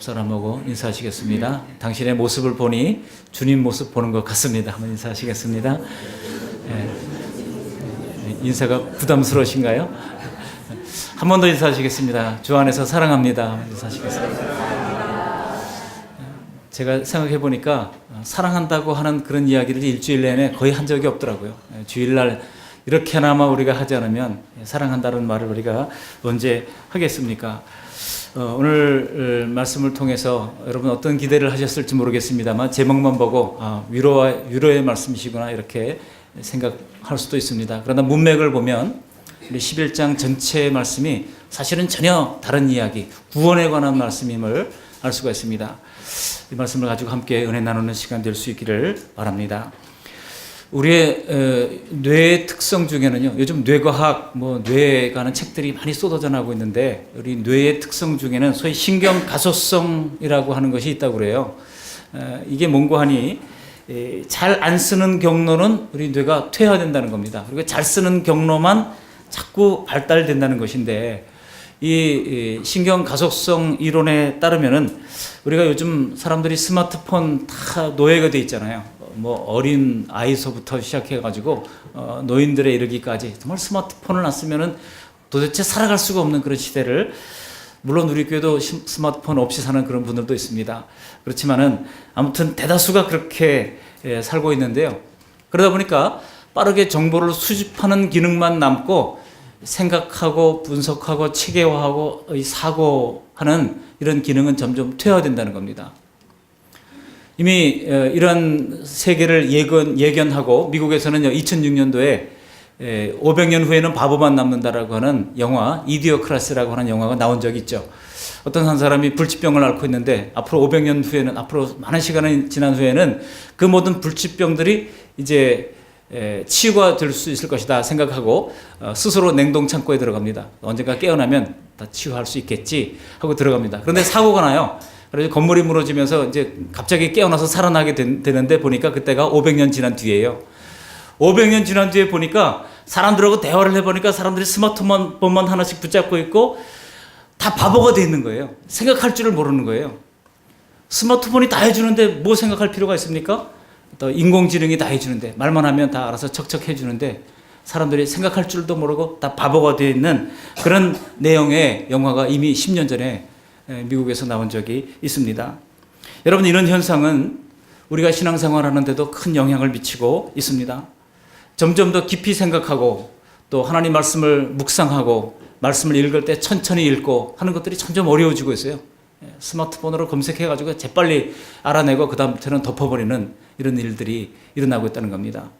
옆 사람하고 인사하시겠습니다. 당신의 모습을 보니 주님 모습 보는 것 같습니다. 한번 인사하시겠습니다. 인사가 부담스러우신가요? 한 번 더 인사하시겠습니다. 주 안에서 사랑합니다. 인사하시겠습니다. 제가 생각해 보니까 사랑한다고 하는 그런 이야기를 일주일 내내 거의 한 적이 없더라고요. 주일날 이렇게나마 우리가 하지 않으면 사랑한다는 말을 우리가 언제 하겠습니까? 오늘 말씀을 통해서 여러분 어떤 기대를 하셨을지 모르겠습니다만 제목만 보고 위로의 말씀이시구나 이렇게 생각할 수도 있습니다. 그러나 문맥을 보면 우리 11장 전체의 말씀이 사실은 전혀 다른 이야기, 구원에 관한 말씀임을 알 수가 있습니다. 이 말씀을 가지고 함께 은혜 나누는 시간 될 수 있기를 바랍니다. 우리의 뇌의 특성 중에는요, 요즘 뇌과학, 뇌에 관한 책들이 많이 쏟아져 나오고 있는데, 우리 뇌의 특성 중에는 소위 신경가소성이라고 하는 것이 있다고 그래요. 이게 뭔고 하니, 잘 안 쓰는 경로는 우리 뇌가 퇴화된다는 겁니다. 그리고 잘 쓰는 경로만 자꾸 발달된다는 것인데, 이 신경가속성 이론에 따르면은 우리가 요즘 사람들이 스마트폰 다 노예가 돼 있잖아요. 어린 아이서부터 시작해가지고 노인들에 이르기까지 정말 스마트폰을 안 쓰면은 도대체 살아갈 수가 없는 그런 시대를, 물론 우리 교회도 스마트폰 없이 사는 그런 분들도 있습니다. 그렇지만은 아무튼 대다수가 그렇게 살고 있는데요. 그러다 보니까 빠르게 정보를 수집하는 기능만 남고 생각하고 분석하고 체계화하고 사고하는 이런 기능은 점점 퇴화된다는 겁니다. 이미 이런 세계를 예견하고 미국에서는 2006년도에 500년 후에는 바보만 남는다라고 하는 영화 이디오크라시라고 하는 영화가 나온 적이 있죠. 어떤 한 사람이 불치병을 앓고 있는데 앞으로 500년 후에는, 앞으로 많은 시간이 지난 후에는 그 모든 불치병들이 이제 치유가 될 수 있을 것이다 생각하고 스스로 냉동 창고에 들어갑니다. 언젠가 깨어나면 다 치유할 수 있겠지 하고 들어갑니다. 그런데 사고가 나요. 그래서 건물이 무너지면서 이제 갑자기 깨어나서 살아나게 되는데 보니까 그때가 500년 지난 뒤에요. 500년 지난 뒤에 보니까 사람들하고 대화를 해보니까 사람들이 스마트폰만 하나씩 붙잡고 있고 다 바보가 돼 있는 거예요. 생각할 줄을 모르는 거예요. 스마트폰이 다 해주는데 뭐 생각할 필요가 있습니까? 또 인공지능이 다 해주는데, 말만 하면 다 알아서 척척 해주는데 사람들이 생각할 줄도 모르고 다 바보가 되어 있는 그런 내용의 영화가 이미 10년 전에 미국에서 나온 적이 있습니다. 여러분, 이런 현상은 우리가 신앙생활 하는데도 큰 영향을 미치고 있습니다. 점점 더 깊이 생각하고 또 하나님 말씀을 묵상하고 말씀을 읽을 때 천천히 읽고 하는 것들이 점점 어려워지고 있어요. 스마트폰으로 검색해가지고 재빨리 알아내고 그 다음부터는 덮어버리는 이런 일들이 일어나고 있다는 겁니다.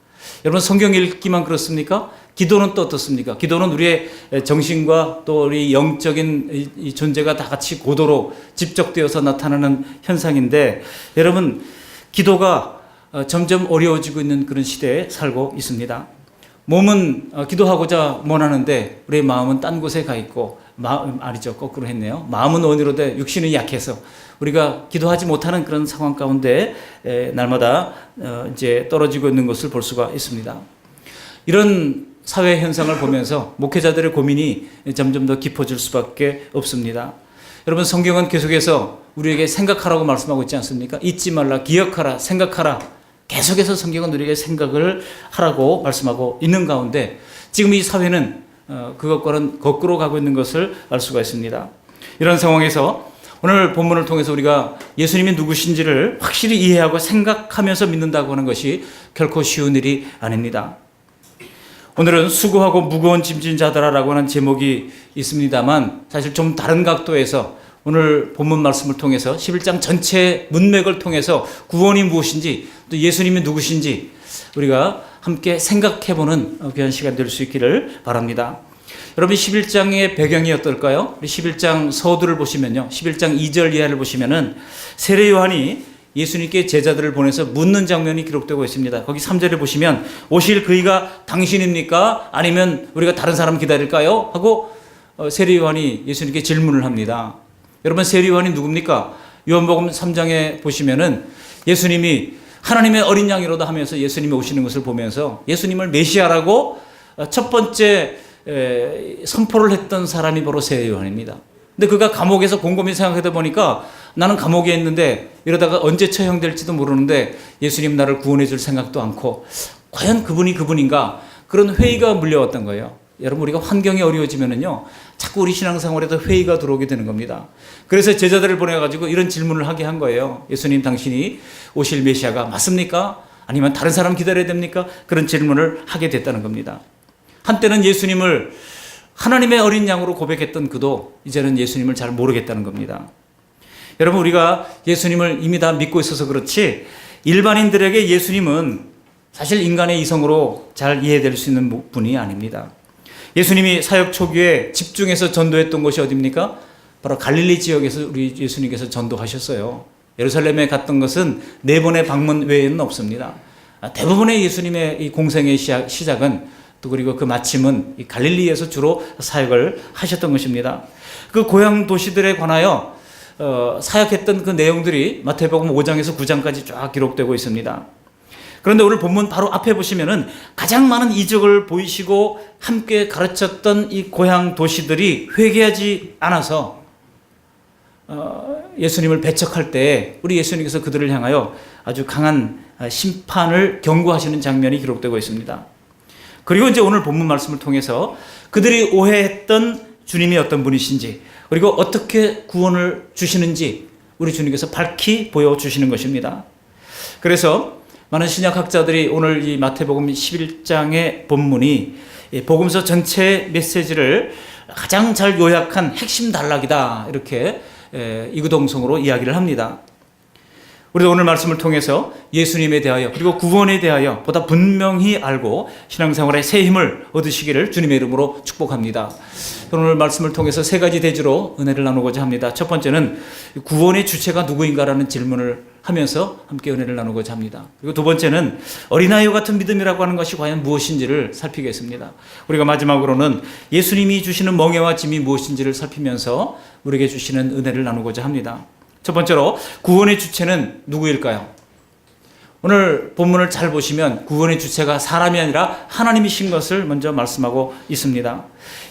여러분, 성경 읽기만 그렇습니까? 기도는 또 어떻습니까? 기도는 우리의 정신과 또 우리 영적인 이 존재가 다 같이 고도로 집적되어서 나타나는 현상인데, 여러분, 기도가 점점 어려워지고 있는 그런 시대에 살고 있습니다. 몸은 기도하고자 원하는데 우리의 마음은 딴 곳에 가 있고, 아니죠, 거꾸로 했네요. 마음은 원으로 돼 육신은 약해서 우리가 기도하지 못하는 그런 상황 가운데 날마다 이제 떨어지고 있는 것을 볼 수가 있습니다. 이런 사회 현상을 보면서 목회자들의 고민이 점점 더 깊어질 수밖에 없습니다. 여러분, 성경은 계속해서 우리에게 생각하라고 말씀하고 있지 않습니까? 잊지 말라, 기억하라, 생각하라. 계속해서 성경은 우리에게 생각을 하라고 말씀하고 있는 가운데 지금 이 사회는 그것과는 거꾸로 가고 있는 것을 알 수가 있습니다. 이런 상황에서 오늘 본문을 통해서 우리가 예수님이 누구신지를 확실히 이해하고 생각하면서 믿는다고 하는 것이 결코 쉬운 일이 아닙니다. 오늘은 수고하고 무거운 짐진 자들아라고 하는 제목이 있습니다만, 사실 좀 다른 각도에서 오늘 본문 말씀을 통해서 11장 전체 문맥을 통해서 구원이 무엇인지 또 예수님이 누구신지 우리가 함께 생각해보는 귀한 시간 될 수 있기를 바랍니다. 여러분, 11장의 배경이 어떨까요? 우리 11장 서두를 보시면요, 11장 2절 이하를 보시면은 세례 요한이 예수님께 제자들을 보내서 묻는 장면이 기록되고 있습니다. 거기 3절에 보시면 오실 그이가 당신입니까? 아니면 우리가 다른 사람 기다릴까요? 하고 세례 요한이 예수님께 질문을 합니다. 여러분, 세례 요한이 누굽니까? 요한복음 3장에 보시면은 예수님이 하나님의 어린 양이로다 하면서 예수님이 오시는 것을 보면서 예수님을 메시아라고 첫 번째 선포를 했던 사람이 바로 세례 요한입니다. 근데 그가 감옥에서 곰곰이 생각하다 보니까 나는 감옥에 있는데 이러다가 언제 처형될지도 모르는데 예수님 나를 구원해 줄 생각도 않고 과연 그분이 그분인가? 그런 회의가 물려왔던 거예요. 여러분, 우리가 환경이 어려워지면은요, 자꾸 우리 신앙생활에도 회의가 들어오게 되는 겁니다. 그래서 제자들을 보내가지고 이런 질문을 하게 한 거예요. 예수님, 당신이 오실 메시아가 맞습니까? 아니면 다른 사람 기다려야 됩니까? 그런 질문을 하게 됐다는 겁니다. 한때는 예수님을 하나님의 어린 양으로 고백했던 그도 이제는 예수님을 잘 모르겠다는 겁니다. 여러분, 우리가 예수님을 이미 다 믿고 있어서 그렇지 일반인들에게 예수님은 사실 인간의 이성으로 잘 이해될 수 있는 분이 아닙니다. 예수님이 사역 초기에 집중해서 전도했던 곳이 어디입니까? 바로 갈릴리 지역에서 우리 예수님께서 전도하셨어요. 예루살렘에 갔던 것은 4번의 방문 외에는 없습니다. 대부분의 예수님의 이 공생의 시작은 또 그리고 그 마침은 이 갈릴리에서 주로 사역을 하셨던 것입니다. 그 고향 도시들에 관하여 사역했던 그 내용들이 마태복음 5장에서 9장까지 쫙 기록되고 있습니다. 그런데 오늘 본문 바로 앞에 보시면은 가장 많은 이적을 보이시고 함께 가르쳤던 이 고향 도시들이 회개하지 않아서 예수님을 배척할 때 우리 예수님께서 그들을 향하여 아주 강한 심판을 경고하시는 장면이 기록되고 있습니다. 그리고 이제 오늘 본문 말씀을 통해서 그들이 오해했던 주님이 어떤 분이신지 그리고 어떻게 구원을 주시는지 우리 주님께서 밝히 보여주시는 것입니다. 그래서 많은 신약학자들이 오늘 이 마태복음 11장의 본문이 복음서 전체의 메시지를 가장 잘 요약한 핵심 단락이다 이렇게 이구동성으로 이야기를 합니다. 우리도 오늘 말씀을 통해서 예수님에 대하여 그리고 구원에 대하여 보다 분명히 알고 신앙생활에 새 힘을 얻으시기를 주님의 이름으로 축복합니다. 오늘 말씀을 통해서 3가지 대지로 은혜를 나누고자 합니다. 첫 번째는 구원의 주체가 누구인가라는 질문을 하면서 함께 은혜를 나누고자 합니다. 그리고 두 번째는 어린아이와 같은 믿음이라고 하는 것이 과연 무엇인지를 살피겠습니다. 우리가 마지막으로는 예수님이 주시는 멍에와 짐이 무엇인지를 살피면서 우리에게 주시는 은혜를 나누고자 합니다. 첫 번째로 구원의 주체는 누구일까요? 오늘 본문을 잘 보시면 구원의 주체가 사람이 아니라 하나님이신 것을 먼저 말씀하고 있습니다.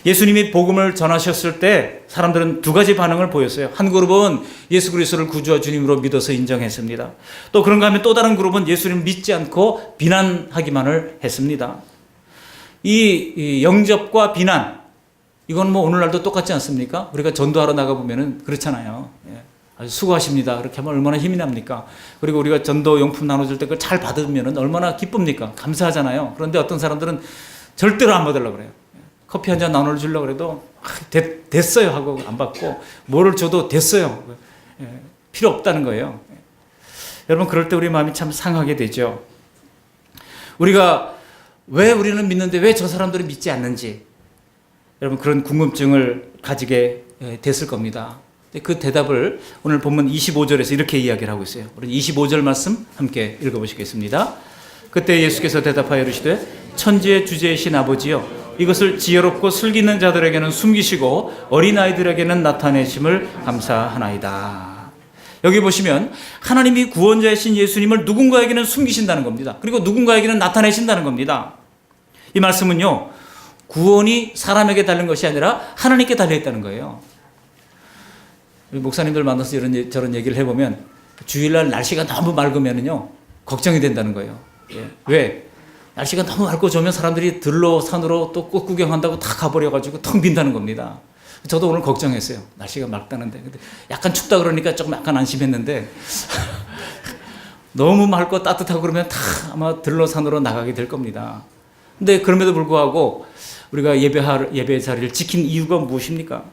예수님이 복음을 전하셨을 때 사람들은 2가지 반응을 보였어요. 한 그룹은 예수 그리스도를 구주와 주님으로 믿어서 인정했습니다. 또 그런가 하면 또 다른 그룹은 예수님을 믿지 않고 비난하기만을 했습니다. 이 영접과 비난, 이건 뭐 오늘날도 똑같지 않습니까? 우리가 전도하러 나가보면은 그렇잖아요. 아주 수고하십니다. 그렇게 하면 얼마나 힘이 납니까? 그리고 우리가 전도 용품 나눠줄 때 그걸 잘 받으면 얼마나 기쁩니까? 감사하잖아요. 그런데 어떤 사람들은 절대로 안 받으려고 그래요. 커피 한 잔 나눠주려고 그래도 됐어요 하고 안 받고 뭐를 줘도 됐어요. 필요 없다는 거예요. 여러분, 그럴 때 우리 마음이 참 상하게 되죠. 우리가 왜 우리는 믿는데 왜 저 사람들은 믿지 않는지 여러분 그런 궁금증을 가지게 됐을 겁니다. 그 대답을 오늘 본문 25절에서 이렇게 이야기를 하고 있어요. 우리 25절 말씀 함께 읽어보시겠습니다. 그때 예수께서 대답하여 이르시되 천지의 주제이신 아버지여 이것을 지혜롭고 슬기는 자들에게는 숨기시고 어린아이들에게는 나타내심을 감사하나이다. 여기 보시면 하나님이 구원자이신 예수님을 누군가에게는 숨기신다는 겁니다. 그리고 누군가에게는 나타내신다는 겁니다. 이 말씀은요, 구원이 사람에게 달린 것이 아니라 하나님께 달려있다는 거예요. 목사님들 만나서 저런 얘기를 해보면 주일날 날씨가 너무 맑으면요 걱정이 된다는 거예요. 왜? 날씨가 너무 맑고 좋으면 사람들이 들로 산으로 또 꽃 구경한다고 다 가버려가지고 텅 빈다는 겁니다. 저도 오늘 걱정했어요. 날씨가 맑다는데. 근데 약간 춥다 그러니까 조금 약간 안심했는데 너무 맑고 따뜻하고 그러면 다 아마 들로 산으로 나가게 될 겁니다. 근데 그럼에도 불구하고 우리가 예배 자리를 지킨 이유가 무엇입니까?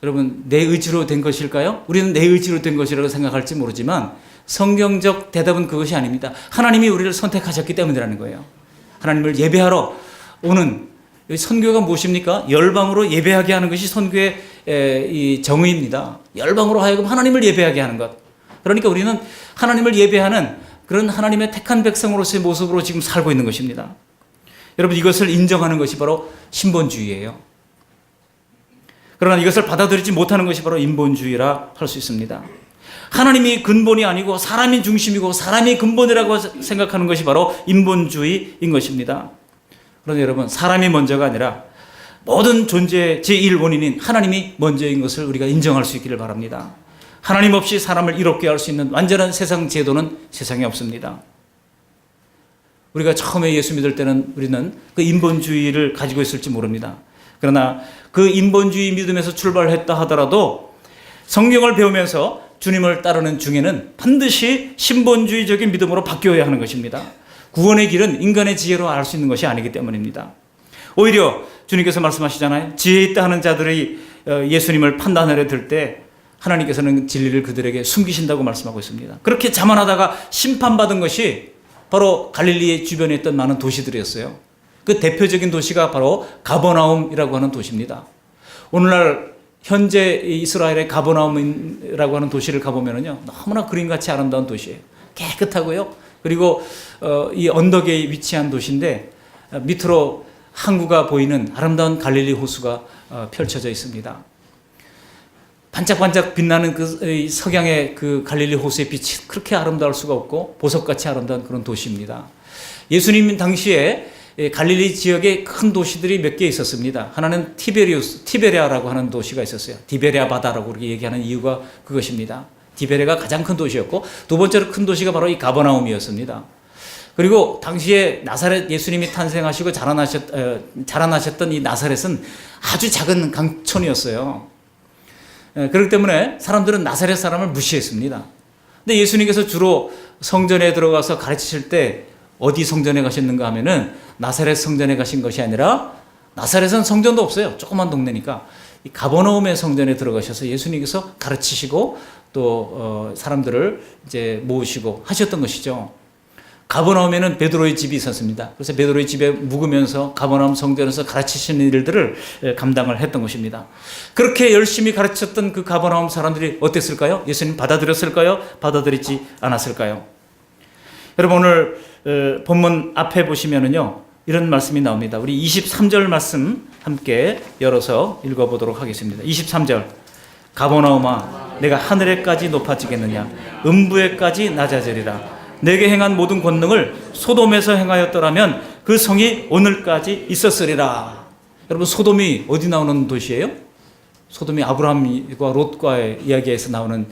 여러분, 내 의지로 된 것일까요? 우리는 내 의지로 된 것이라고 생각할지 모르지만 성경적 대답은 그것이 아닙니다. 하나님이 우리를 선택하셨기 때문이라는 거예요. 하나님을 예배하러 오는 선교가 무엇입니까? 열방으로 예배하게 하는 것이 선교의 이 정의입니다. 열방으로 하여금 하나님을 예배하게 하는 것. 그러니까 우리는 하나님을 예배하는 그런 하나님의 택한 백성으로서의 모습으로 지금 살고 있는 것입니다. 여러분, 이것을 인정하는 것이 바로 신본주의예요. 그러나 이것을 받아들이지 못하는 것이 바로 인본주의라 할 수 있습니다. 하나님이 근본이 아니고 사람이 중심이고 사람이 근본이라고 생각하는 것이 바로 인본주의인 것입니다. 그런데 여러분, 사람이 먼저가 아니라 모든 존재의 제1원인인 하나님이 먼저인 것을 우리가 인정할 수 있기를 바랍니다. 하나님 없이 사람을 이롭게 할 수 있는 완전한 세상 제도는 세상에 없습니다. 우리가 처음에 예수 믿을 때는 우리는 그 인본주의를 가지고 있을지 모릅니다. 그러나 그 인본주의 믿음에서 출발했다 하더라도 성경을 배우면서 주님을 따르는 중에는 반드시 신본주의적인 믿음으로 바뀌어야 하는 것입니다. 구원의 길은 인간의 지혜로 알 수 있는 것이 아니기 때문입니다. 오히려 주님께서 말씀하시잖아요. 지혜 있다 하는 자들이 예수님을 판단하려 들 때 하나님께서는 진리를 그들에게 숨기신다고 말씀하고 있습니다. 그렇게 자만하다가 심판받은 것이 바로 갈릴리의 주변에 있던 많은 도시들이었어요. 그 대표적인 도시가 바로 가버나움이라고 하는 도시입니다. 오늘날 현재 이스라엘의 가버나움이라고 하는 도시를 가보면요, 너무나 그림같이 아름다운 도시예요. 깨끗하고요. 그리고 이 언덕에 위치한 도시인데 밑으로 항구가 보이는 아름다운 갈릴리 호수가 펼쳐져 있습니다. 반짝반짝 빛나는 그 석양의 그 갈릴리 호수의 빛이 그렇게 아름다울 수가 없고 보석같이 아름다운 그런 도시입니다. 예수님 당시에 갈릴리 지역에 큰 도시들이 몇 개 있었습니다. 하나는 티베리아라고 하는 도시가 있었어요. 티베리아 바다라고 그렇게 얘기하는 이유가 그것입니다. 티베리아가 가장 큰 도시였고 두 번째로 큰 도시가 바로 이 가버나움이었습니다. 그리고 당시에 나사렛 예수님이 탄생하시고 자라나셨던 이 나사렛은 아주 작은 강촌이었어요. 그렇기 때문에 사람들은 나사렛 사람을 무시했습니다. 근데 예수님께서 주로 성전에 들어가서 가르치실 때 어디 성전에 가셨는가 하면은 나사렛 성전에 가신 것이 아니라 나사렛은 성전도 없어요. 조그만 동네니까 이 가버나움의 성전에 들어가셔서 예수님께서 가르치시고 또 사람들을 이제 모으시고 하셨던 것이죠. 가버나움에는 베드로의 집이 있었습니다. 그래서 베드로의 집에 묵으면서 가버나움 성전에서 가르치시는 일들을 감당을 했던 것입니다. 그렇게 열심히 가르쳤던 그 가버나움 사람들이 어땠을까요? 예수님 받아들였을까요? 받아들이지 않았을까요? 여러분 오늘 본문 앞에 보시면은요 이런 말씀이 나옵니다. 우리 23절 말씀 함께 열어서 읽어보도록 하겠습니다. 23절 가버나움아 내가 하늘에까지 높아지겠느냐 음부에까지 낮아지리라. 내게 행한 모든 권능을 소돔에서 행하였더라면 그 성이 오늘까지 있었으리라. 여러분 소돔이 어디 나오는 도시예요? 소돔이 아브라함과 롯과의 이야기에서 나오는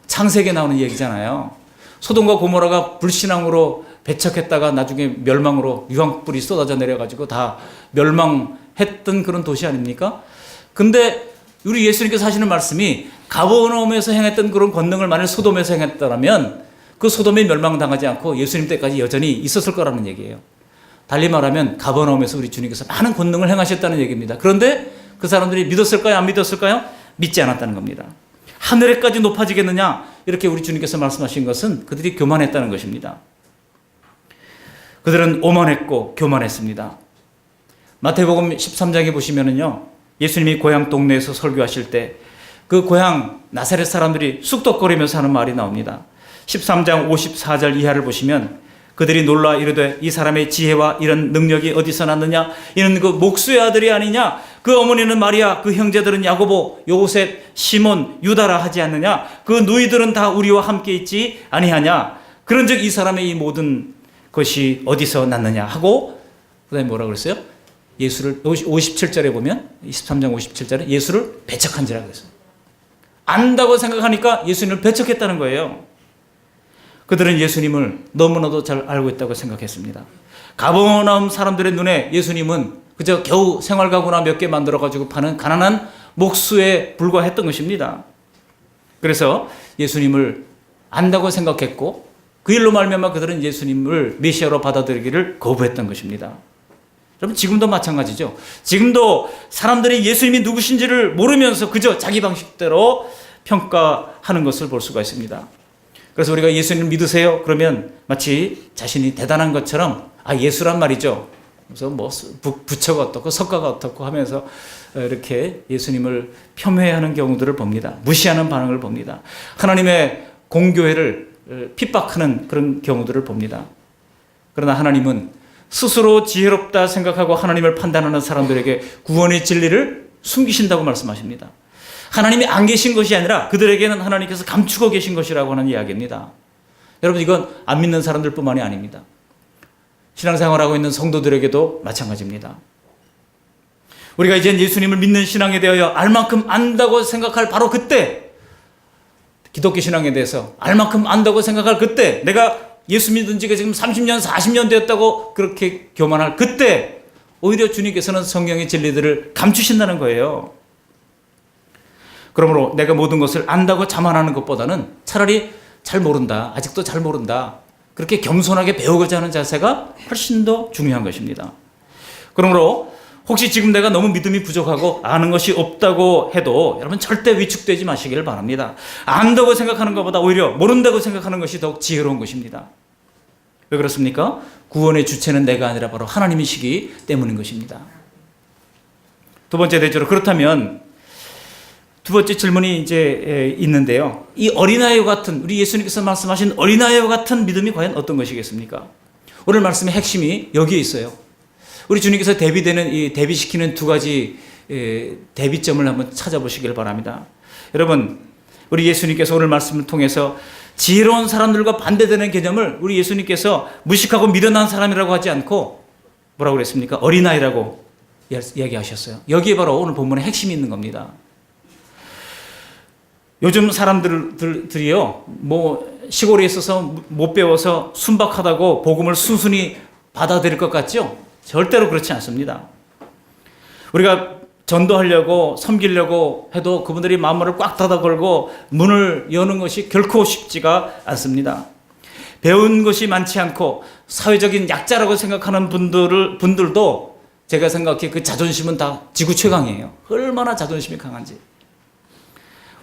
창세기에 나오는 얘기잖아요. 소돔과 고모라가 불신앙으로 배척했다가 나중에 멸망으로 유황불이 쏟아져 내려가지고 다 멸망했던 그런 도시 아닙니까? 근데 우리 예수님께서 하시는 말씀이 가버나움에서 행했던 그런 권능을 만일 소돔에서 행했더라면 그 소돔이 멸망당하지 않고 예수님 때까지 여전히 있었을 거라는 얘기예요. 달리 말하면 가버나움에서 우리 주님께서 많은 권능을 행하셨다는 얘기입니다. 그런데 그 사람들이 믿었을까요? 안 믿었을까요? 믿지 않았다는 겁니다. 하늘에까지 높아지겠느냐? 이렇게 우리 주님께서 말씀하신 것은 그들이 교만했다는 것입니다. 그들은 오만했고 교만했습니다. 마태복음 13장에 보시면은요, 예수님이 고향 동네에서 설교하실 때 그 고향 나사렛 사람들이 쑥덕거리면서 하는 말이 나옵니다. 13장 54절 이하를 보시면 그들이 놀라 이르되 이 사람의 지혜와 이런 능력이 어디서 났느냐? 이는 그 목수의 아들이 아니냐? 그 어머니는 마리아, 그 형제들은 야고보, 요셉, 시몬, 유다라 하지 않느냐? 그 누이들은 다 우리와 함께 있지 아니하냐? 그런즉 이 사람의 이 모든 것이 어디서 났느냐 하고 그다음에 뭐라 그랬어요? 예수를 57절에 보면 23장 57절에 예수를 배척한지라 그랬어요. 안다고 생각하니까 예수님을 배척했다는 거예요. 그들은 예수님을 너무나도 잘 알고 있다고 생각했습니다. 가버나움 사람들의 눈에 예수님은 그저 겨우 생활가구나 몇 개 만들어가지고 파는 가난한 목수에 불과했던 것입니다. 그래서 예수님을 안다고 생각했고 그 일로 말미암아 그들은 예수님을 메시아로 받아들이기를 거부했던 것입니다. 여러분 지금도 마찬가지죠. 지금도 사람들이 예수님이 누구신지를 모르면서 그저 자기 방식대로 평가하는 것을 볼 수가 있습니다. 그래서 우리가 예수님을 믿으세요? 그러면 마치 자신이 대단한 것처럼 예수란 말이죠. 그래서 뭐 부처가 어떻고 석가가 어떻고 하면서 이렇게 예수님을 폄훼하는 경우들을 봅니다. 무시하는 반응을 봅니다. 하나님의 공교회를 핍박하는 그런 경우들을 봅니다. 그러나 하나님은 스스로 지혜롭다 생각하고 하나님을 판단하는 사람들에게 구원의 진리를 숨기신다고 말씀하십니다. 하나님이 안 계신 것이 아니라 그들에게는 하나님께서 감추고 계신 것이라고 하는 이야기입니다. 여러분 이건 안 믿는 사람들 뿐만이 아닙니다. 신앙생활하고 있는 성도들에게도 마찬가지입니다. 우리가 이제 예수님을 믿는 신앙에 대하여 알 만큼 안다고 생각할 바로 그때 기독교 신앙에 대해서 알 만큼 안다고 생각할 그때, 내가 예수 믿은 지가 지금 30년, 40년 되었다고 그렇게 교만할 그때, 오히려 주님께서는 성경의 진리들을 감추신다는 거예요. 그러므로 내가 모든 것을 안다고 자만하는 것보다는 차라리 잘 모른다, 아직도 잘 모른다, 그렇게 겸손하게 배우고자 하는 자세가 훨씬 더 중요한 것입니다. 그러므로 혹시 지금 내가 너무 믿음이 부족하고 아는 것이 없다고 해도 여러분 절대 위축되지 마시기를 바랍니다. 안다고 생각하는 것보다 오히려 모른다고 생각하는 것이 더욱 지혜로운 것입니다. 왜 그렇습니까? 구원의 주체는 내가 아니라 바로 하나님이시기 때문인 것입니다. 두 번째 대조로, 그렇다면 두 번째 질문이 이제 있는데요. 이 어린아이와 같은, 우리 예수님께서 말씀하신 어린아이와 같은 믿음이 과연 어떤 것이겠습니까? 오늘 말씀의 핵심이 여기에 있어요. 우리 주님께서 대비시키는 두 가지 대비점을 한번 찾아보시길 바랍니다. 여러분, 우리 예수님께서 오늘 말씀을 통해서 지혜로운 사람들과 반대되는 개념을 우리 예수님께서 무식하고 미련한 사람이라고 하지 않고 뭐라고 그랬습니까? 어린아이라고 이야기하셨어요. 여기에 바로 오늘 본문의 핵심이 있는 겁니다. 요즘 사람들이요, 시골에 있어서 못 배워서 순박하다고 복음을 순순히 받아들일 것 같죠? 절대로 그렇지 않습니다. 우리가 전도하려고 섬기려고 해도 그분들이 마음을 꽉 닫아 걸고 문을 여는 것이 결코 쉽지가 않습니다. 배운 것이 많지 않고 사회적인 약자라고 생각하는 분들도 제가 생각해 그 자존심은 다 지구 최강이에요. 얼마나 자존심이 강한지.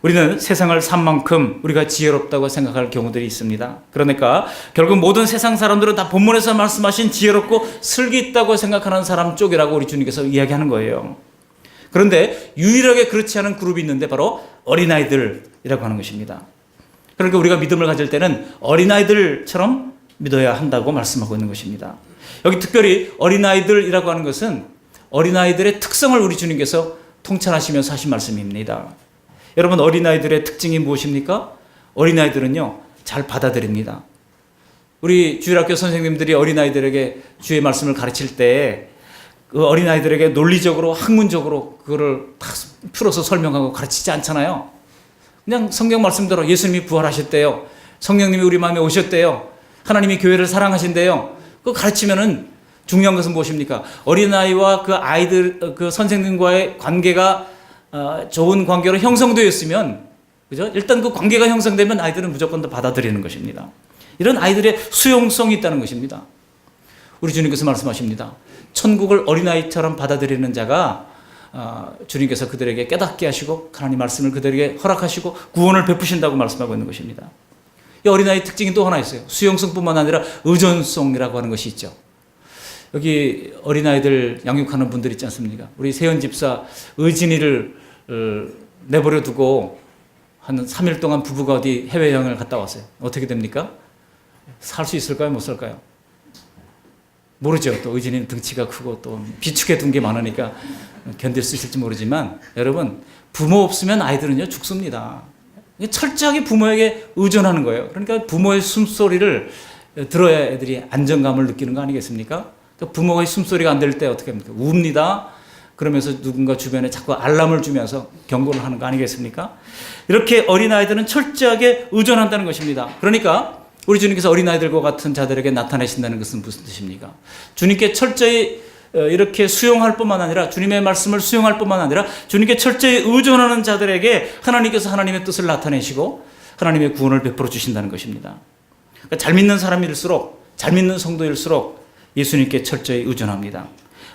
우리는 세상을 산 만큼 우리가 지혜롭다고 생각할 경우들이 있습니다. 그러니까 결국 모든 세상 사람들은 다 본문에서 말씀하신 지혜롭고 슬기 있다고 생각하는 사람 쪽이라고 우리 주님께서 이야기하는 거예요. 그런데 유일하게 그렇지 않은 그룹이 있는데 바로 어린아이들이라고 하는 것입니다. 그러니까 우리가 믿음을 가질 때는 어린아이들처럼 믿어야 한다고 말씀하고 있는 것입니다. 여기 특별히 어린아이들이라고 하는 것은 어린아이들의 특성을 우리 주님께서 통찰하시면서 하신 말씀입니다. 여러분, 어린아이들의 특징이 무엇입니까? 어린아이들은요, 잘 받아들입니다. 우리 주일학교 선생님들이 어린아이들에게 주의 말씀을 가르칠 때 그 어린아이들에게 논리적으로, 학문적으로 그거를 다 풀어서 설명하고 가르치지 않잖아요. 그냥 성경 말씀대로 예수님이 부활하셨대요. 성령님이 우리 마음에 오셨대요. 하나님이 교회를 사랑하신대요. 그거 가르치면은 중요한 것은 무엇입니까? 어린아이와 그 아이들, 그 선생님과의 관계가 좋은 관계로 형성되어 있으면, 그죠? 일단 그 관계가 형성되면 아이들은 무조건 다 받아들이는 것입니다. 이런 아이들의 수용성이 있다는 것입니다. 우리 주님께서 말씀하십니다. 천국을 어린아이처럼 받아들이는 자가 주님께서 그들에게 깨닫게 하시고 하나님 말씀을 그들에게 허락하시고 구원을 베푸신다고 말씀하고 있는 것입니다. 이 어린아이 특징이 또 하나 있어요. 수용성뿐만 아니라 의존성이라고 하는 것이 있죠. 여기 어린아이들 양육하는 분들 있지 않습니까? 우리 세연 집사 의진이를 내버려 두고 한 3일 동안 부부가 어디 해외여행을 갔다 왔어요. 어떻게 됩니까? 살 수 있을까요? 못 살까요? 모르죠. 또 의진이는 등치가 크고 또 비축해 둔 게 많으니까 견딜 수 있을지 모르지만, 여러분, 부모 없으면 아이들은요 죽습니다. 철저하게 부모에게 의존하는 거예요. 그러니까 부모의 숨소리를 들어야 애들이 안정감을 느끼는 거 아니겠습니까? 부모의 숨소리가 안 될 때 어떻게 합니까? 웁니다. 그러면서 누군가 주변에 자꾸 알람을 주면서 경고를 하는 거 아니겠습니까? 이렇게 어린아이들은 철저하게 의존한다는 것입니다. 그러니까 우리 주님께서 어린아이들과 같은 자들에게 나타내신다는 것은 무슨 뜻입니까? 주님께 철저히 이렇게 수용할 뿐만 아니라, 주님의 말씀을 수용할 뿐만 아니라 주님께 철저히 의존하는 자들에게 하나님께서 하나님의 뜻을 나타내시고 하나님의 구원을 베풀어 주신다는 것입니다. 그러니까 잘 믿는 사람일수록, 잘 믿는 성도일수록 예수님께 철저히 의존합니다.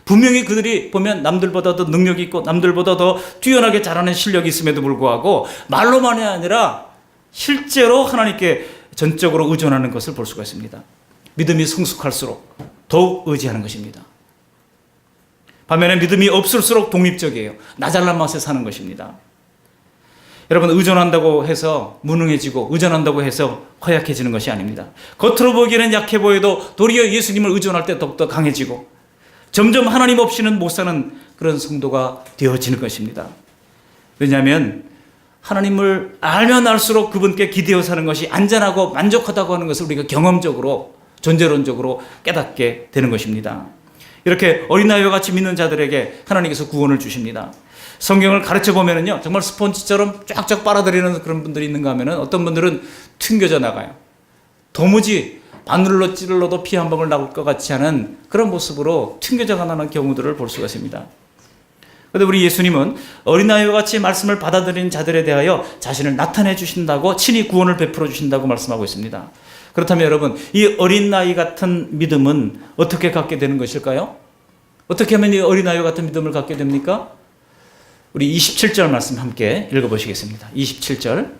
분명히 그들이 보면 남들보다 더 능력이 있고 남들보다 더 뛰어나게 잘하는 실력이 있음에도 불구하고 말로만이 아니라 실제로 하나님께 전적으로 의존하는 것을 볼 수가 있습니다. 믿음이 성숙할수록 더욱 의지하는 것입니다. 반면에 믿음이 없을수록 독립적이에요. 나 잘난 맛에 사는 것입니다. 여러분, 의존한다고 해서 무능해지고 의존한다고 해서 허약해지는 것이 아닙니다. 겉으로 보기에는 약해 보여도 도리어 예수님을 의존할 때 더욱더 강해지고 점점 하나님 없이는 못 사는 그런 성도가 되어지는 것입니다. 왜냐하면 하나님을 알면 알수록 그분께 기대어 사는 것이 안전하고 만족하다고 하는 것을 우리가 경험적으로, 존재론적으로 깨닫게 되는 것입니다. 이렇게 어린아이와 같이 믿는 자들에게 하나님께서 구원을 주십니다. 성경을 가르쳐 보면은요, 정말 스펀지처럼 쫙쫙 빨아들이는 그런 분들이 있는가 하면은 어떤 분들은 튕겨져 나가요. 도무지 바늘로 찔러도 피 한 방울 나올 것 같지 않은 그런 모습으로 튕겨져 가는 경우들을 볼 수가 있습니다. 그런데 우리 예수님은 어린아이와 같이 말씀을 받아들이는 자들에 대하여 자신을 나타내 주신다고, 친히 구원을 베풀어 주신다고 말씀하고 있습니다. 그렇다면 여러분, 이 어린아이 같은 믿음은 어떻게 갖게 되는 것일까요? 어떻게 하면 이 어린아이와 같은 믿음을 갖게 됩니까? 우리 27절 말씀 함께 읽어보시겠습니다. 27절.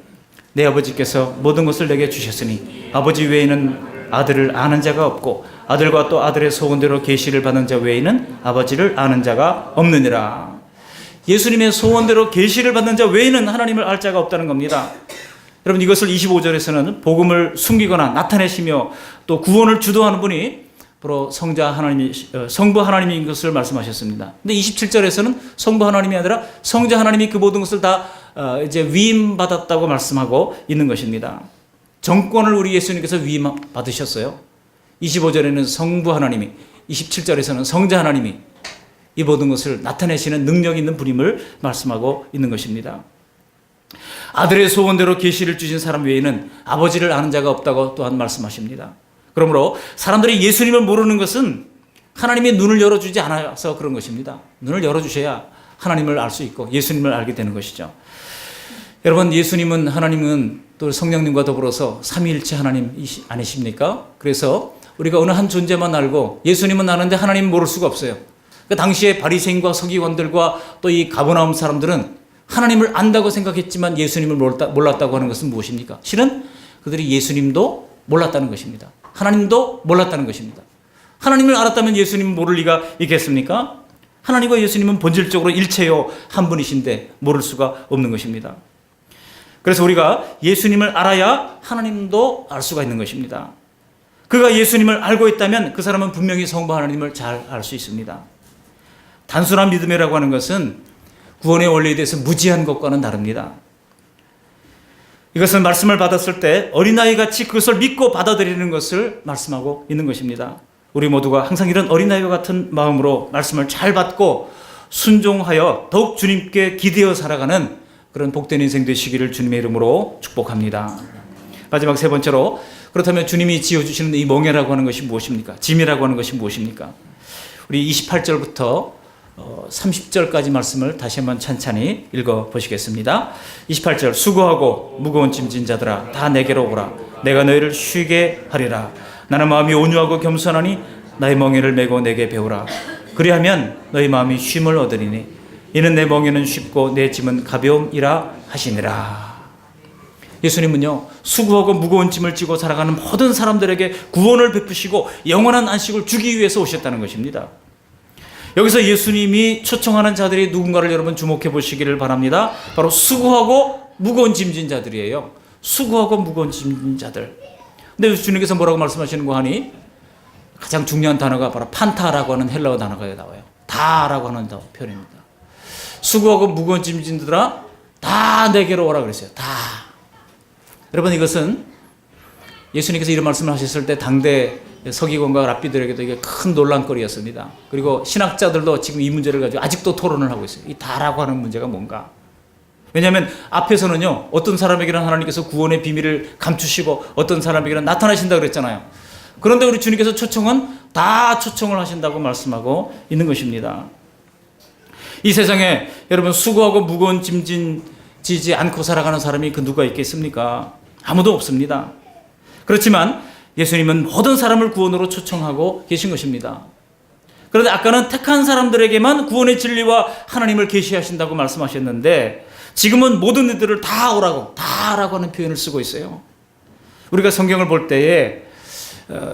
내 아버지께서 모든 것을 내게 주셨으니 아버지 외에는 아들을 아는 자가 없고 아들과 또 아들의 소원대로 계시를 받는 자 외에는 아버지를 아는 자가 없느니라. 예수님의 소원대로 계시를 받는 자 외에는 하나님을 알 자가 없다는 겁니다. 여러분, 이것을 25절에서는 복음을 숨기거나 나타내시며 또 구원을 주도하는 분이 바로 성부 하나님인 것을 말씀하셨습니다. 근데 27절에서는 성부 하나님이 아니라 성자 하나님이 그 모든 것을 다 이제 위임받았다고 말씀하고 있는 것입니다. 정권을 우리 예수님께서 위임받으셨어요. 25절에는 성부 하나님이, 27절에서는 성자 하나님이 이 모든 것을 나타내시는 능력 있는 분임을 말씀하고 있는 것입니다. 아들의 소원대로 계시를 주신 사람 외에는 아버지를 아는 자가 없다고 또한 말씀하십니다. 그러므로 사람들이 예수님을 모르는 것은 하나님이 눈을 열어주지 않아서 그런 것입니다. 눈을 열어주셔야 하나님을 알 수 있고 예수님을 알게 되는 것이죠. 여러분, 예수님은, 하나님은 또 성령님과 더불어서 삼위일체 하나님 아니십니까? 그래서 우리가 어느 한 존재만 알고 예수님은 아는데 하나님은 모를 수가 없어요. 그 당시에 바리새인과 서기관들과 또 이 가버나움 사람들은 하나님을 안다고 생각했지만 예수님을 몰랐다고 하는 것은 무엇입니까? 실은 그들이 예수님도 몰랐다는 것입니다. 하나님도 몰랐다는 것입니다. 하나님을 알았다면 예수님은 모를 리가 있겠습니까? 하나님과 예수님은 본질적으로 일체요 한 분이신데 모를 수가 없는 것입니다. 그래서 우리가 예수님을 알아야 하나님도 알 수가 있는 것입니다. 그가 예수님을 알고 있다면 그 사람은 분명히 성부 하나님을 잘 알 수 있습니다. 단순한 믿음이라고 하는 것은 구원의 원리에 대해서 무지한 것과는 다릅니다. 이것은 말씀을 받았을 때 어린아이같이 그것을 믿고 받아들이는 것을 말씀하고 있는 것입니다. 우리 모두가 항상 이런 어린아이와 같은 마음으로 말씀을 잘 받고 순종하여 더욱 주님께 기대어 살아가는 그런 복된 인생 되시기를 주님의 이름으로 축복합니다. 마지막 세 번째로, 그렇다면 주님이 지어주시는 이 멍에라고 하는 것이 무엇입니까? 짐이라고 하는 것이 무엇입니까? 우리 28절부터 30절까지 말씀을 다시 한번 찬찬히 읽어보시겠습니다. 28절. 수고하고 무거운 짐진 자들아 다 내게로 오라. 내가 너희를 쉬게 하리라. 나는 마음이 온유하고 겸손하니 나의 멍에를 메고 내게 배우라. 그리하면 너희 마음이 쉼을 얻으리니 이는 내 멍에는 쉽고 내 짐은 가벼움이라 하시니라. 예수님은요, 수고하고 무거운 짐을 지고 살아가는 모든 사람들에게 구원을 베푸시고 영원한 안식을 주기 위해서 오셨다는 것입니다. 여기서 예수님이 초청하는 자들이 누군가를 여러분 주목해 보시기를 바랍니다. 바로 수고하고 무거운 짐진 자들이에요. 수고하고 무거운 짐진 자들. 근데 주님께서 뭐라고 말씀하시는 거 하니? 가장 중요한 단어가 바로 판타라고 하는 헬라어 단어가 나와요. 다라고 하는 표현입니다. 수고하고 무거운 짐진들아 다 내게로 오라 그랬어요. 다. 여러분, 이것은 예수님께서 이런 말씀을 하셨을 때 당대 서기관과 랍비들에게도 이게 큰 논란거리였습니다. 그리고 신학자들도 지금 이 문제를 가지고 아직도 토론을 하고 있어요. 이 다라고 하는 문제가 뭔가. 왜냐하면 앞에서는요, 어떤 사람에게는 하나님께서 구원의 비밀을 감추시고 어떤 사람에게는 나타나신다고 그랬잖아요. 그런데 우리 주님께서 초청은 다 초청을 하신다고 말씀하고 있는 것입니다. 이 세상에 여러분 수고하고 무거운 짐진 지지 않고 살아가는 사람이 그 누가 있겠습니까? 아무도 없습니다. 그렇지만 예수님은 모든 사람을 구원으로 초청하고 계신 것입니다. 그런데 아까는 택한 사람들에게만 구원의 진리와 하나님을 계시하신다고 말씀하셨는데 지금은 모든 이들을 다 오라고, 다라고 하는 표현을 쓰고 있어요. 우리가 성경을 볼 때에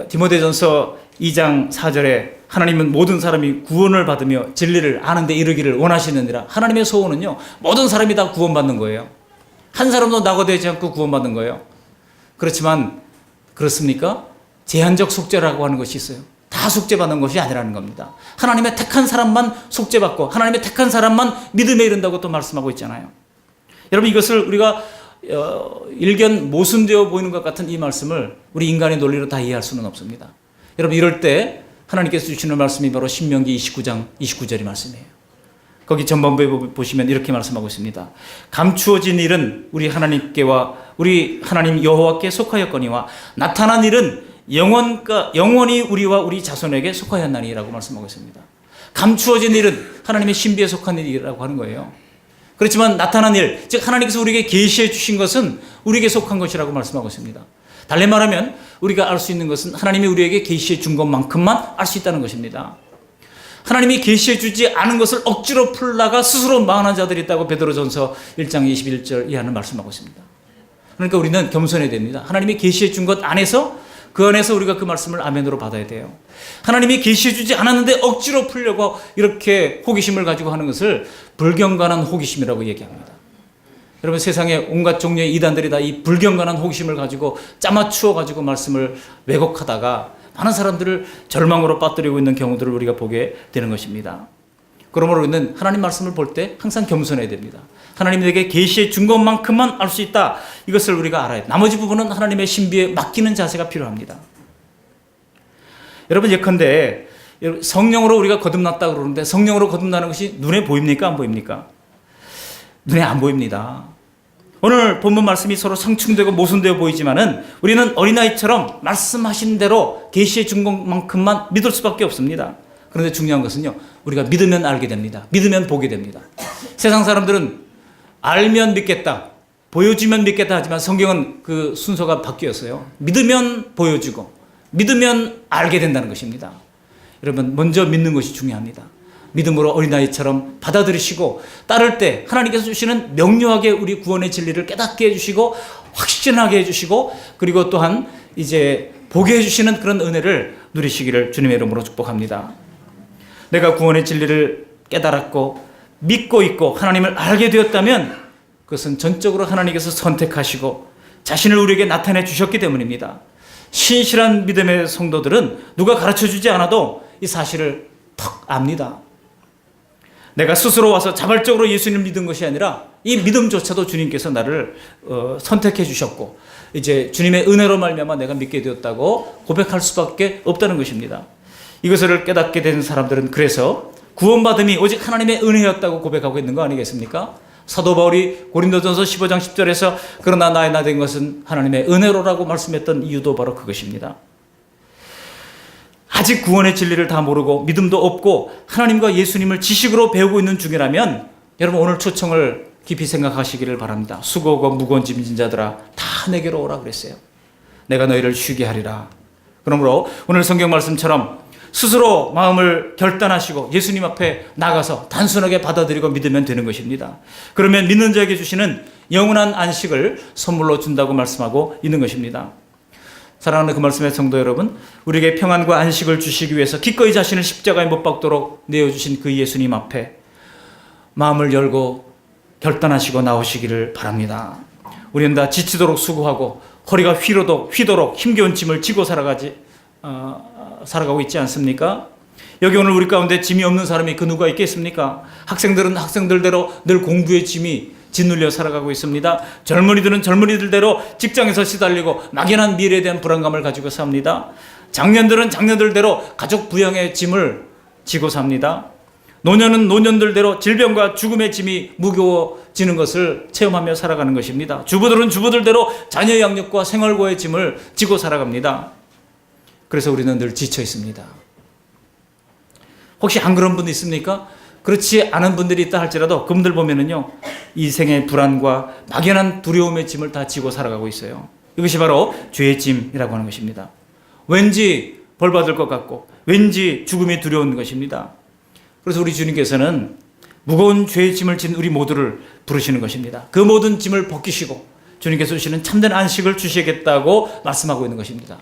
디모데전서 2장 4절에 하나님은 모든 사람이 구원을 받으며 진리를 아는 데 이르기를 원하시느니라. 하나님의 소원은요, 모든 사람이 다 구원받는 거예요. 한 사람도 낙오되지 않고 구원받는 거예요. 그렇지만 그렇습니까? 제한적 속죄라고 하는 것이 있어요. 다 속죄받는 것이 아니라는 겁니다. 하나님의 택한 사람만 속죄받고 하나님의 택한 사람만 믿음에 이른다고 또 말씀하고 있잖아요. 여러분, 이것을 우리가 일견 모순되어 보이는 것 같은 이 말씀을 우리 인간의 논리로 다 이해할 수는 없습니다. 여러분, 이럴 때 하나님께서 주시는 말씀이 바로 신명기 29장 29절의 말씀이에요. 거기 전반부에 보시면 이렇게 말씀하고 있습니다. 감추어진 일은 우리 하나님께와 우리 하나님 여호와께 속하였거니와 나타난 일은 영원히 우리와 우리 자손에게 속하였나니라고 말씀하고 있습니다. 감추어진 일은 하나님의 신비에 속한 일이라고 하는 거예요. 그렇지만 나타난 일, 즉 하나님께서 우리에게 계시해 주신 것은 우리에게 속한 것이라고 말씀하고 있습니다. 달리 말하면 우리가 알 수 있는 것은 하나님이 우리에게 계시해 준 것만큼만 알 수 있다는 것입니다. 하나님이 계시해 주지 않은 것을 억지로 풀다가 스스로 망하는 자들이 있다고 베드로전서 1장 21절 이하는 말씀하고 있습니다. 그러니까 우리는 겸손해야 됩니다. 하나님이 계시해 준 것 안에서 그 안에서 우리가 그 말씀을 아멘으로 받아야 돼요. 하나님이 계시해 주지 않았는데 억지로 풀려고 이렇게 호기심을 가지고 하는 것을 불경건한 호기심이라고 얘기합니다. 여러분, 세상에 온갖 종류의 이단들이 다 이 불경건한 호기심을 가지고 짜맞추어 가지고 말씀을 왜곡하다가 많은 사람들을 절망으로 빠뜨리고 있는 경우들을 우리가 보게 되는 것입니다. 그러므로 우리는 하나님 말씀을 볼 때 항상 겸손해야 됩니다. 하나님이 내게 계시해 준 것만큼만 알 수 있다. 이것을 우리가 알아야 돼. 나머지 부분은 하나님의 신비에 맡기는 자세가 필요합니다. 여러분, 예컨대 성령으로 우리가 거듭났다 그러는데 성령으로 거듭나는 것이 눈에 보입니까? 안 보입니까? 눈에 안 보입니다. 오늘 본문 말씀이 서로 상충되고 모순되어 보이지만은 우리는 어린아이처럼 말씀하신 대로 계시해 준 것만큼만 믿을 수밖에 없습니다. 그런데 중요한 것은요, 우리가 믿으면 알게 됩니다. 믿으면 보게 됩니다. 세상 사람들은 알면 믿겠다, 보여주면 믿겠다 하지만 성경은 그 순서가 바뀌었어요. 믿으면 보여주고 믿으면 알게 된다는 것입니다. 여러분, 먼저 믿는 것이 중요합니다. 믿음으로 어린아이처럼 받아들이시고 따를 때 하나님께서 주시는 명료하게 우리 구원의 진리를 깨닫게 해주시고 확신하게 해주시고 그리고 또한 이제 보게 해주시는 그런 은혜를 누리시기를 주님의 이름으로 축복합니다. 내가 구원의 진리를 깨달았고 믿고 있고 하나님을 알게 되었다면 그것은 전적으로 하나님께서 선택하시고 자신을 우리에게 나타내 주셨기 때문입니다. 신실한 믿음의 성도들은 누가 가르쳐주지 않아도 이 사실을 턱 압니다. 내가 스스로 와서 자발적으로 예수님을 믿은 것이 아니라 이 믿음조차도 주님께서 나를 선택해 주셨고 이제 주님의 은혜로 말미암아 내가 믿게 되었다고 고백할 수밖에 없다는 것입니다. 이것을 깨닫게 된 사람들은 그래서 구원받음이 오직 하나님의 은혜였다고 고백하고 있는 거 아니겠습니까? 사도 바울이 고린도전서 15장 10절에서 그러나 나의 나 된 것은 하나님의 은혜로라고 말씀했던 이유도 바로 그것입니다. 아직 구원의 진리를 다 모르고 믿음도 없고 하나님과 예수님을 지식으로 배우고 있는 중이라면 여러분, 오늘 초청을 깊이 생각하시기를 바랍니다. 수고하고 무거운 짐진 자들아 다 내게로 오라 그랬어요. 내가 너희를 쉬게 하리라. 그러므로 오늘 성경 말씀처럼 스스로 마음을 결단하시고 예수님 앞에 나가서 단순하게 받아들이고 믿으면 되는 것입니다. 그러면 믿는 자에게 주시는 영원한 안식을 선물로 준다고 말씀하고 있는 것입니다. 사랑하는 그 말씀의 성도 여러분, 우리에게 평안과 안식을 주시기 위해서 기꺼이 자신을 십자가에 못 박도록 내어주신 그 예수님 앞에 마음을 열고 결단하시고 나오시기를 바랍니다. 우리는 다 지치도록 수고하고 허리가 휘도록 힘겨운 짐을 지고 살아가고 있지 않습니까? 여기 오늘 우리 가운데 짐이 없는 사람이 그 누가 있겠습니까? 학생들은 학생들대로 늘 공부의 짐이 짓눌려 살아가고 있습니다. 젊은이들은 젊은이들대로 직장에서 시달리고 막연한 미래에 대한 불안감을 가지고 삽니다. 장년들은 장년들대로 가족 부양의 짐을 지고 삽니다. 노년은 노년들대로 질병과 죽음의 짐이 무거워지는 것을 체험하며 살아가는 것입니다. 주부들은 주부들대로 자녀 양육과 생활고의 짐을 지고 살아갑니다. 그래서 우리는 늘 지쳐 있습니다. 혹시 안 그런 분 있습니까? 그렇지 않은 분들이 있다 할지라도 그분들 보면은요, 이 생의 불안과 막연한 두려움의 짐을 다 지고 살아가고 있어요. 이것이 바로 죄의 짐이라고 하는 것입니다. 왠지 벌 받을 것 같고 왠지 죽음이 두려운 것입니다. 그래서 우리 주님께서는 무거운 죄의 짐을 진 우리 모두를 부르시는 것입니다. 그 모든 짐을 벗기시고 주님께서 주시는 참된 안식을 주시겠다고 말씀하고 있는 것입니다.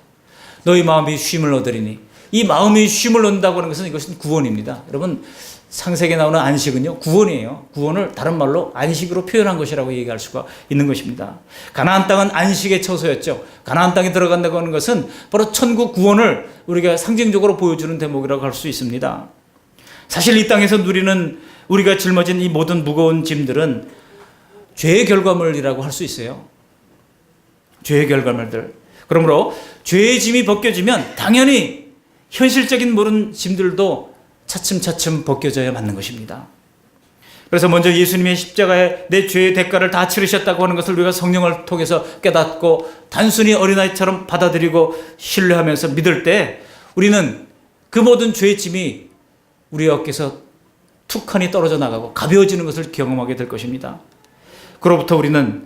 너희 마음이 쉼을 얻으리니, 이 마음이 쉼을 얻는다고 하는 것은 이것은 구원입니다. 여러분, 창세기에 나오는 안식은요, 구원이에요. 구원을 다른 말로 안식으로 표현한 것이라고 얘기할 수가 있는 것입니다. 가나안 땅은 안식의 처소였죠. 가나안 땅에 들어간다고 하는 것은 바로 천국 구원을 우리가 상징적으로 보여주는 대목이라고 할 수 있습니다. 사실 이 땅에서 누리는 우리가 짊어진 이 모든 무거운 짐들은 죄의 결과물이라고 할 수 있어요. 죄의 결과물들. 그러므로 죄의 짐이 벗겨지면 당연히 현실적인 모든 짐들도 차츰차츰 벗겨져야 맞는 것입니다. 그래서 먼저 예수님의 십자가에 내 죄의 대가를 다 치르셨다고 하는 것을 우리가 성령을 통해서 깨닫고 단순히 어린아이처럼 받아들이고 신뢰하면서 믿을 때 우리는 그 모든 죄의 짐이 우리 어깨에서 툭하니 떨어져 나가고 가벼워지는 것을 경험하게 될 것입니다. 그로부터 우리는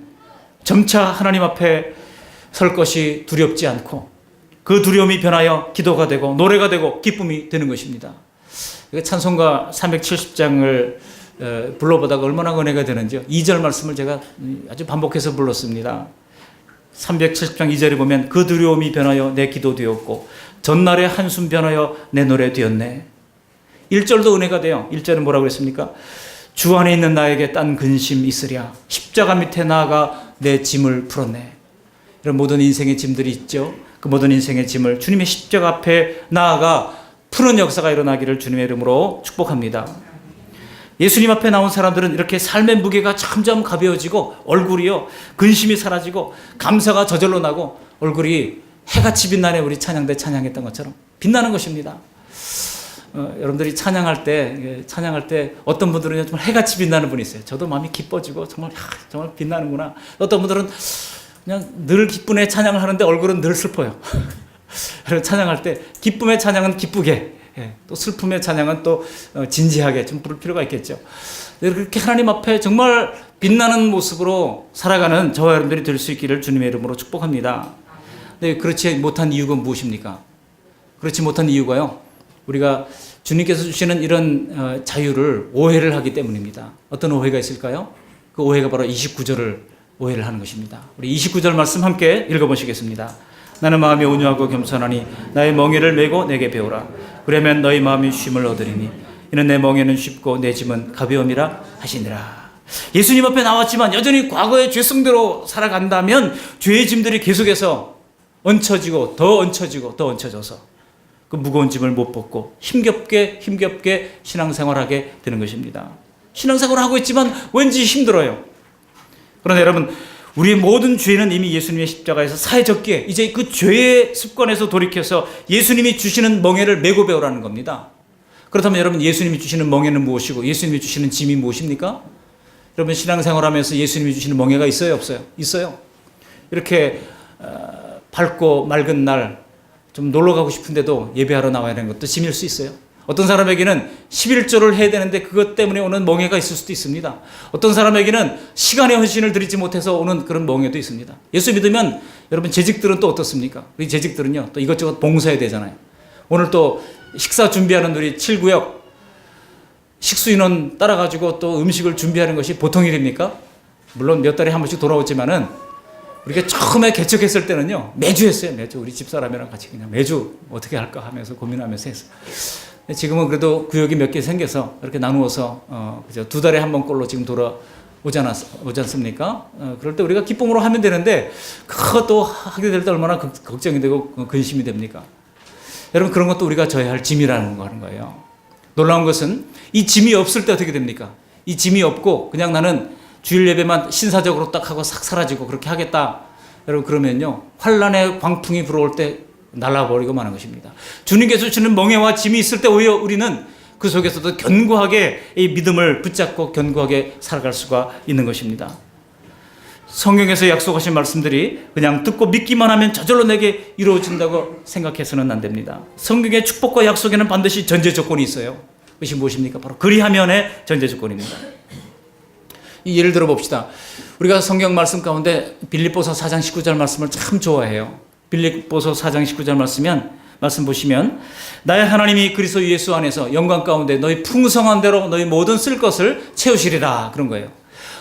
점차 하나님 앞에 설 것이 두렵지 않고 그 두려움이 변하여 기도가 되고 노래가 되고 기쁨이 되는 것입니다. 찬송가 370장을 불러보다가 얼마나 은혜가 되는지요. 2절 말씀을 제가 아주 반복해서 불렀습니다. 370장 2절에 보면 그 두려움이 변하여 내 기도 되었고 전날의 한숨 변하여 내 노래 되었네. 1절도 은혜가 돼요. 1절은 뭐라고 그랬습니까? 주 안에 있는 나에게 딴 근심 있으랴 십자가 밑에 나아가 내 짐을 풀었네. 이런 모든 인생의 짐들이 있죠. 그 모든 인생의 짐을 주님의 십자가 앞에 나아가 푸는 역사가 일어나기를 주님의 이름으로 축복합니다. 예수님 앞에 나온 사람들은 이렇게 삶의 무게가 점점 가벼워지고 얼굴이요 근심이 사라지고 감사가 저절로 나고 얼굴이 해같이 빛나네. 우리 찬양대 찬양했던 것처럼 빛나는 것입니다. 여러분들이 찬양할 때 어떤 분들은 정말 해같이 빛나는 분이 있어요. 저도 마음이 기뻐지고 정말 빛나는구나. 어떤 분들은 그냥 늘 기쁨의 찬양을 하는데 얼굴은 늘 슬퍼요. 찬양할 때 기쁨의 찬양은 기쁘게, 또 슬픔의 찬양은 또 진지하게 좀 부를 필요가 있겠죠. 그렇게 하나님 앞에 정말 빛나는 모습으로 살아가는 저와 여러분들이 될 수 있기를 주님의 이름으로 축복합니다. 근데 그렇지 못한 이유가 무엇입니까? 그렇지 못한 이유가요, 우리가 주님께서 주시는 이런 자유를 오해를 하기 때문입니다. 어떤 오해가 있을까요? 그 오해가 바로 29절을 오해를 하는 것입니다. 우리 29절 말씀 함께 읽어보시겠습니다. 나는 마음이 온유하고 겸손하니 나의 멍에를 메고 내게 배우라. 그러면 너희 마음이 쉼을 얻으리니 이는 내 멍에는 쉽고 내 짐은 가벼움이라 하시니라. 예수님 앞에 나왔지만 여전히 과거의 죄성대로 살아간다면 죄의 짐들이 계속해서 얹혀지고 더 얹혀져서 그 무거운 짐을 못 벗고 힘겹게 신앙생활하게 되는 것입니다. 신앙생활을 하고 있지만 왠지 힘들어요. 그런데 여러분, 우리의 모든 죄는 이미 예수님의 십자가에서 사해졌기에 이제 그 죄의 습관에서 돌이켜서 예수님이 주시는 멍에를 메고 배우라는 겁니다. 그렇다면 여러분, 예수님이 주시는 멍에는 무엇이고 예수님이 주시는 짐이 무엇입니까? 여러분, 신앙생활하면서 예수님이 주시는 멍에가 있어요, 없어요? 있어요. 이렇게 밝고 맑은 날 좀 놀러 가고 싶은데도 예배하러 나와야 하는 것도 짐일 수 있어요. 어떤 사람에게는 11조를 해야 되는데 그것 때문에 오는 멍해가 있을 수도 있습니다. 어떤 사람에게는 시간의 헌신을 드리지 못해서 오는 그런 멍해도 있습니다. 예수 믿으면 여러분, 재직들은 또 어떻습니까? 우리 재직들은요, 또 이것저것 봉사해야 되잖아요. 오늘 또 식사 준비하는 우리 7구역 식수인원 따라가지고 또 음식을 준비하는 것이 보통 일입니까? 물론 몇 달에 한 번씩 돌아오지만은 우리가 처음에 개척했을 때는요, 매주 했어요. 매주 우리 집사람이랑 같이 그냥 매주 어떻게 할까 하면서 고민하면서 했어요. 지금은 그래도 구역이 몇 개 생겨서 이렇게 나누어서 그죠, 2달에 한 번꼴로 지금 돌아오지 않습니까? 그럴 때 우리가 기쁨으로 하면 되는데 그것도 하게 될 때 얼마나 걱정이 되고 근심이 됩니까? 여러분, 그런 것도 우리가 져야 할 짐이라는 거 하는 거예요. 놀라운 것은 이 짐이 없을 때 어떻게 됩니까? 이 짐이 없고 그냥 나는 주일 예배만 신사적으로 딱 하고 싹 사라지고 그렇게 하겠다. 여러분, 그러면요, 환란의 광풍이 불어올 때 날아버리고 마는 것입니다. 주님께서 주시는 멍에와 짐이 있을 때 오히려 우리는 그 속에서도 견고하게 이 믿음을 붙잡고 견고하게 살아갈 수가 있는 것입니다. 성경에서 약속하신 말씀들이 그냥 듣고 믿기만 하면 저절로 내게 이루어진다고 생각해서는 안 됩니다. 성경의 축복과 약속에는 반드시 전제 조건이 있어요. 그것이 무엇입니까? 바로 그리하면의 전제 조건입니다. 예를 들어 봅시다. 우리가 성경 말씀 가운데 빌립보서 4장 19절 말씀을 참 좋아해요. 빌립보서 4장 19절 말씀 보시면 나의 하나님이 그리스도 예수 안에서 영광 가운데 너희 풍성한 대로 너희 모든 쓸 것을 채우시리라, 그런 거예요.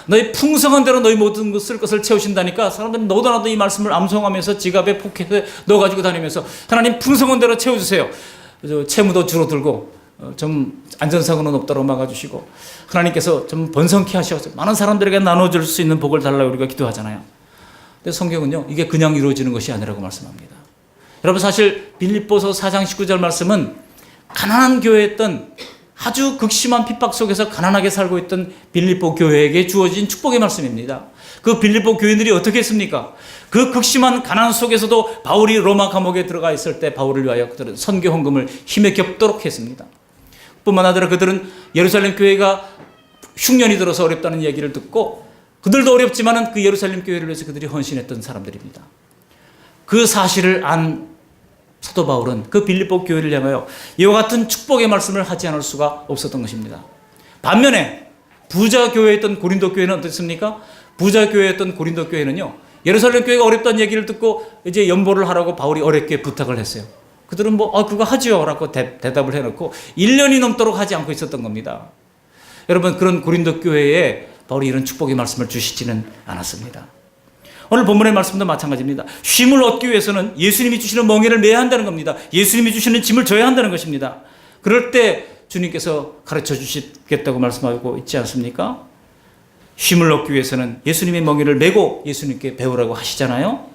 너희 풍성한 대로 너희 모든 쓸 것을 채우신다니까 사람들은 너도 나도 이 말씀을 암송하면서 지갑에 포켓에 넣어가지고 다니면서 하나님 풍성한 대로 채워주세요. 채무도 줄어들고 좀 안전사고는 없도록 막아주시고 하나님께서 좀 번성케 하셔서 많은 사람들에게 나눠줄 수 있는 복을 달라고 우리가 기도하잖아요. 근데 성경은요, 이게 그냥 이루어지는 것이 아니라고 말씀합니다. 여러분, 사실 빌립보서 4장 19절 말씀은 가난한 교회였던, 아주 극심한 핍박 속에서 가난하게 살고 있던 빌립보 교회에게 주어진 축복의 말씀입니다. 그 빌립보 교인들이 어떻게 했습니까? 그 극심한 가난 속에서도 바울이 로마 감옥에 들어가 있을 때 바울을 위하여 그들은 선교 헌금을 힘에 겹도록 했습니다. 뿐만 아니라 그들은 예루살렘 교회가 흉년이 들어서 어렵다는 얘기를 듣고 그들도 어렵지만은 그 예루살렘 교회를 위해서 그들이 헌신했던 사람들입니다. 그 사실을 안 사도 바울은 그 빌립보 교회를 향하여 이와 같은 축복의 말씀을 하지 않을 수가 없었던 것입니다. 반면에 부자 교회였던 고린도 교회는 어떻습니까? 부자 교회였던 고린도 교회는요, 예루살렘 교회가 어렵다는 얘기를 듣고 이제 연보를 하라고 바울이 어렵게 부탁을 했어요. 그들은 그거 하지요 라고 대답을 해놓고 1년이 넘도록 하지 않고 있었던 겁니다. 여러분, 그런 고린도 교회에 바울이 이런 축복의 말씀을 주시지는 않았습니다. 오늘 본문의 말씀도 마찬가지입니다. 쉼을 얻기 위해서는 예수님이 주시는 멍에를 매야 한다는 겁니다. 예수님이 주시는 짐을 져야 한다는 것입니다. 그럴 때 주님께서 가르쳐 주시겠다고 말씀하고 있지 않습니까? 쉼을 얻기 위해서는 예수님의 멍에를 메고 예수님께 배우라고 하시잖아요.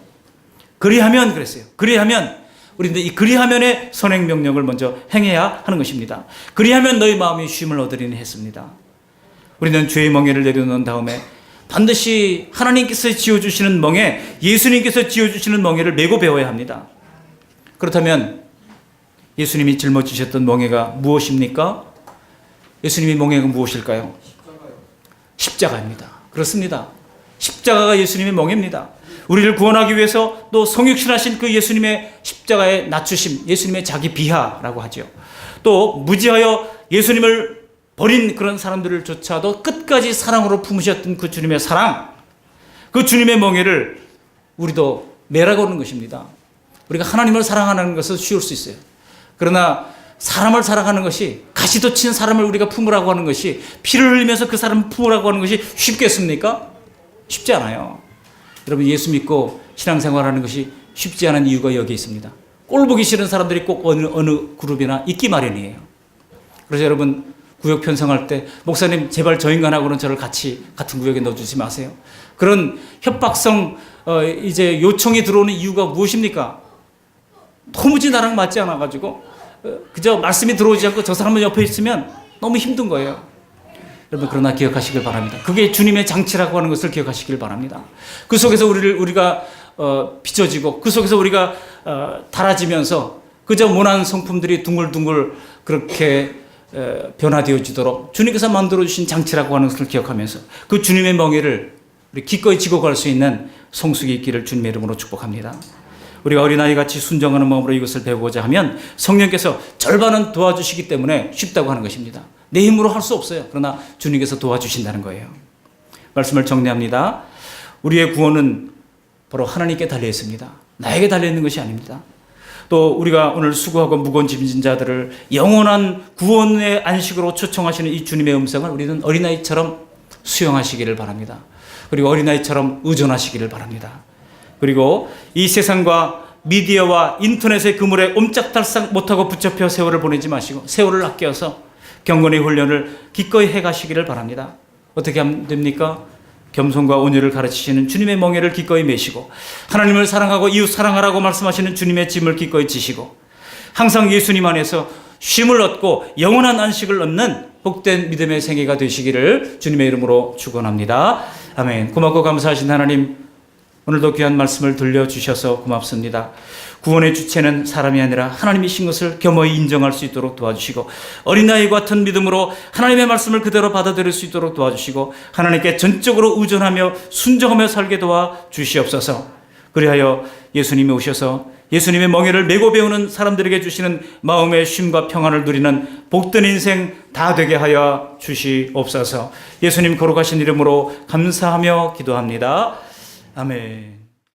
그리하면 그랬어요. 그리하면 우리는 이 그리하면의 선행 명령을 먼저 행해야 하는 것입니다. 그리하면 너희 마음이 쉼을 얻으리니 했습니다. 우리는 죄의 멍에를 내려놓은 다음에 반드시 하나님께서 지어주시는 멍에, 예수님께서 지어주시는 멍에를 메고 배워야 합니다. 그렇다면 예수님이 짊어지셨던 멍에가 무엇입니까? 예수님의 멍에가 무엇일까요? 십자가입니다. 그렇습니다. 십자가가 예수님의 멍에입니다. 우리를 구원하기 위해서 또 성육신하신 그 예수님의 십자가의 낮추심, 예수님의 자기 비하라고 하죠. 또 무지하여 예수님을 버린 그런 사람들을 조차도 끝까지 사랑으로 품으셨던 그 주님의 사랑, 그 주님의 멍에를 우리도 매라고 하는 것입니다. 우리가 하나님을 사랑하는 것은 쉬울 수 있어요. 그러나 사람을 사랑하는 것이, 가시도 친 사람을 우리가 품으라고 하는 것이, 피를 흘리면서 그 사람을 품으라고 하는 것이 쉽겠습니까? 쉽지 않아요. 여러분, 예수 믿고 신앙생활하는 것이 쉽지 않은 이유가 여기 있습니다. 꼴 보기 싫은 사람들이 꼭 어느 그룹이나 있기 마련이에요. 그래서 여러분, 구역 편성할 때 목사님 제발 저 인간하고는 저를 같이 같은 구역에 넣어주지 마세요. 그런 협박성 이제 요청이 들어오는 이유가 무엇입니까? 도무지 나랑 맞지 않아가지고 그저 말씀이 들어오지 않고 저 사람은 옆에 있으면 너무 힘든 거예요. 여러분, 그러나 기억하시길 바랍니다. 그게 주님의 장치라고 하는 것을 기억하시길 바랍니다. 그 속에서 우리가 빚어지고 그 속에서 우리가 달아지면서 그저 모난 성품들이 둥글둥글 그렇게 변화되어지도록 주님께서 만들어주신 장치라고 하는 것을 기억하면서 그 주님의 멍에를 우리 기꺼이 지고 갈 수 있는 성숙이 있기를 주님의 이름으로 축복합니다. 우리가 어린아이같이 순종하는 마음으로 이것을 배우고자 하면 성령께서 절반은 도와주시기 때문에 쉽다고 하는 것입니다. 내 힘으로 할 수 없어요. 그러나 주님께서 도와주신다는 거예요. 말씀을 정리합니다. 우리의 구원은 바로 하나님께 달려 있습니다. 나에게 달려 있는 것이 아닙니다. 또 우리가 오늘 수고하고 무거운 짐진 자들을 영원한 구원의 안식으로 초청하시는 이 주님의 음성을 우리는 어린아이처럼 수용하시기를 바랍니다. 그리고 어린아이처럼 의존하시기를 바랍니다. 그리고 이 세상과 미디어와 인터넷의 그물에 옴짝달싹 못하고 붙잡혀 세월을 보내지 마시고 세월을 아껴서 경건의 훈련을 기꺼이 해가시기를 바랍니다. 어떻게 하면 됩니까? 겸손과 온유를 가르치시는 주님의 멍에를 기꺼이 메시고 하나님을 사랑하고 이웃 사랑하라고 말씀하시는 주님의 짐을 기꺼이 지시고 항상 예수님 안에서 쉼을 얻고 영원한 안식을 얻는 복된 믿음의 생애가 되시기를 주님의 이름으로 축원합니다. 아멘. 고맙고 감사하신 하나님, 오늘도 귀한 말씀을 들려주셔서 고맙습니다. 구원의 주체는 사람이 아니라 하나님이신 것을 겸허히 인정할 수 있도록 도와주시고 어린아이 같은 믿음으로 하나님의 말씀을 그대로 받아들일 수 있도록 도와주시고 하나님께 전적으로 의존하며 순종하며 살게 도와주시옵소서. 그리하여 예수님이 오셔서 예수님의 멍에를 메고 배우는 사람들에게 주시는 마음의 쉼과 평안을 누리는 복된 인생 다 되게 하여 주시옵소서. 예수님 거룩하신 이름으로 감사하며 기도합니다. 아멘.